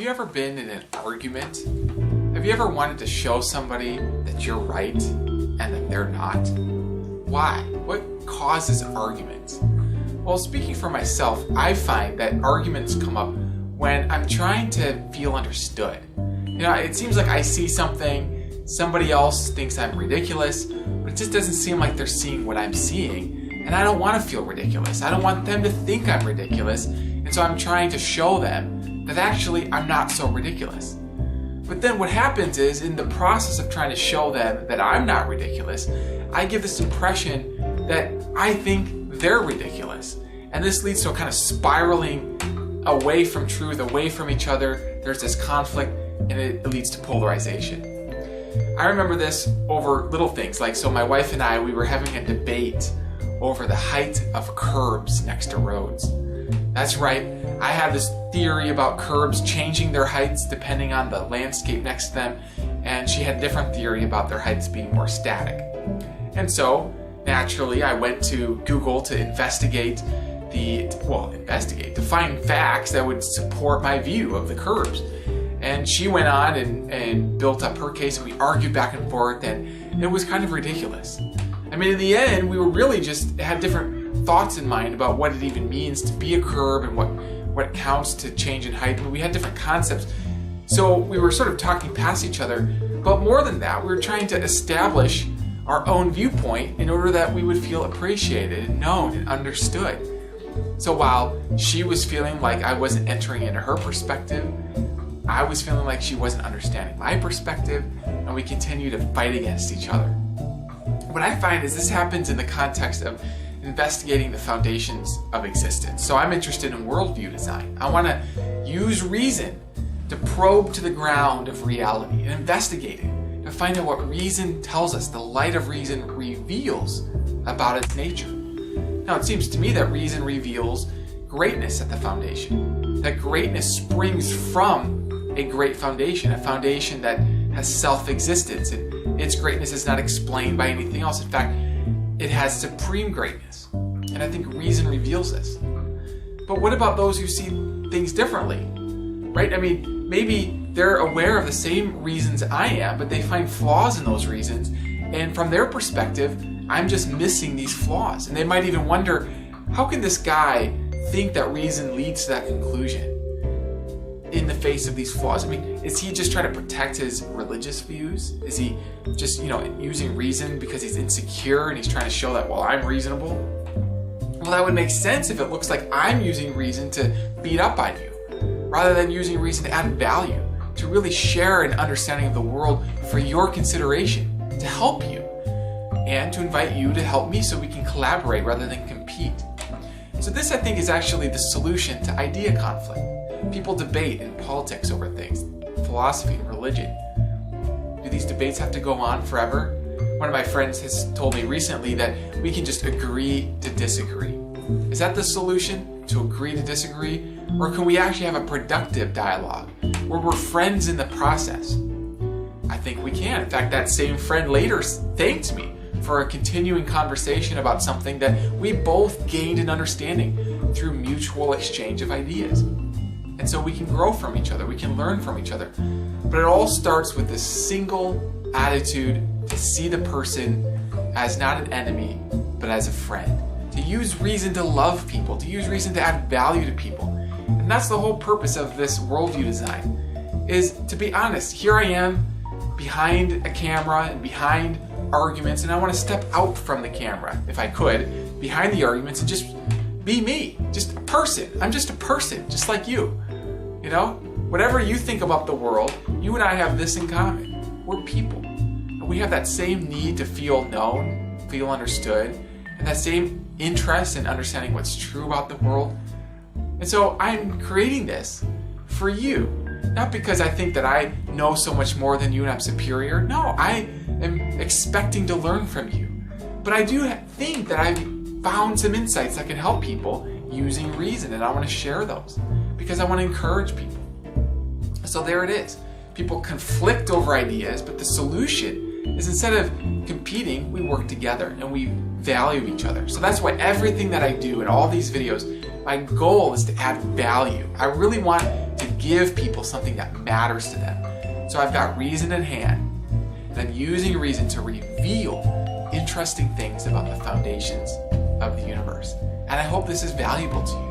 you ever been in an argument? Have you ever wanted to show somebody that you're right and that they're not? Why? What causes arguments? Well, speaking for myself, I find that arguments come up when I'm trying to feel understood. You know, it seems like I see something, somebody else thinks I'm ridiculous, but it just doesn't seem like they're seeing what I'm seeing, and I don't want to feel ridiculous. I don't want them to think I'm ridiculous, and so I'm trying to show them that actually I'm not so ridiculous. But then what happens is, in the process of trying to show them that I'm not ridiculous, I give this impression that I think they're ridiculous. And this leads to a kind of spiraling away from truth, away from each other. There's this conflict, and it leads to polarization. I remember this over little things, like, so my wife and I, we were having a debate over the height of curbs next to roads. That's right, I have this theory about curbs changing their heights depending on the landscape next to them, and she had a different theory about their heights being more static. And so, naturally, I went to Google to to find facts that would support my view of the curbs. And she went on and built up her case, and we argued back and forth, and it was kind of ridiculous. I mean, in the end, we were really just had different thoughts in mind about what it even means to be a curb and what counts to change in height. I mean, we had different concepts. So we were sort of talking past each other, but more than that, we were trying to establish our own viewpoint in order that we would feel appreciated and known and understood. So while she was feeling like I wasn't entering into her perspective, I was feeling like she wasn't understanding my perspective, and we continued to fight against each other. What I find is this happens in the context of investigating the foundations of existence. So I'm interested in worldview design. I want to use reason to probe to the ground of reality and investigate it, to find out what reason tells us, the light of reason reveals about its nature. Now, it seems to me that reason reveals greatness at the foundation, that greatness springs from a great foundation, a foundation that has self-existence. Its greatness is not explained by anything else. In fact, it has supreme greatness. And I think reason reveals this. But what about those who see things differently? Right? I mean, maybe they're aware of the same reasons I am, but they find flaws in those reasons. And from their perspective, I'm just missing these flaws. And they might even wonder, how can this guy think that reason leads to that conclusion in the face of these flaws? I mean, is he just trying to protect his religious views? Is he just, using reason because he's insecure and he's trying to show that, well, I'm reasonable? Well, that would make sense if it looks like I'm using reason to beat up on you, rather than using reason to add value, to really share an understanding of the world for your consideration, to help you, and to invite you to help me so we can collaborate rather than compete. So this, I think, is actually the solution to idea conflict. People debate in politics over things, philosophy and religion. Do these debates have to go on forever? One of my friends has told me recently that we can just agree to disagree. Is that the solution, to agree to disagree? Or can we actually have a productive dialogue where we're friends in the process? I think we can. In fact, that same friend later thanked me for a continuing conversation about something that we both gained an understanding through mutual exchange of ideas. And so we can grow from each other, we can learn from each other. But it all starts with this single attitude to see the person as not an enemy, but as a friend. To use reason to love people, to use reason to add value to people. And that's the whole purpose of this worldview design, is to be honest. Here I am behind a camera and behind arguments, and I want to step out from the camera, if I could, behind the arguments, and just be me, just a person. I'm just a person, just like you. Whatever you think about the world, you and I have this in common. We're people. And we have that same need to feel known, feel understood, and that same interest in understanding what's true about the world. And so I'm creating this for you. Not because I think that I know so much more than you and I'm superior. No, I am expecting to learn from you. But I do think that I've found some insights that can help people using reason, and I want to share those because I want to encourage people. So there it is. People conflict over ideas, but the solution is, instead of competing, we work together and we value each other. So that's why everything that I do in all these videos, my goal is to add value. I really want to give people something that matters to them. So I've got reason in hand, and I'm using reason to reveal interesting things about the foundations of the universe. And I hope this is valuable to you.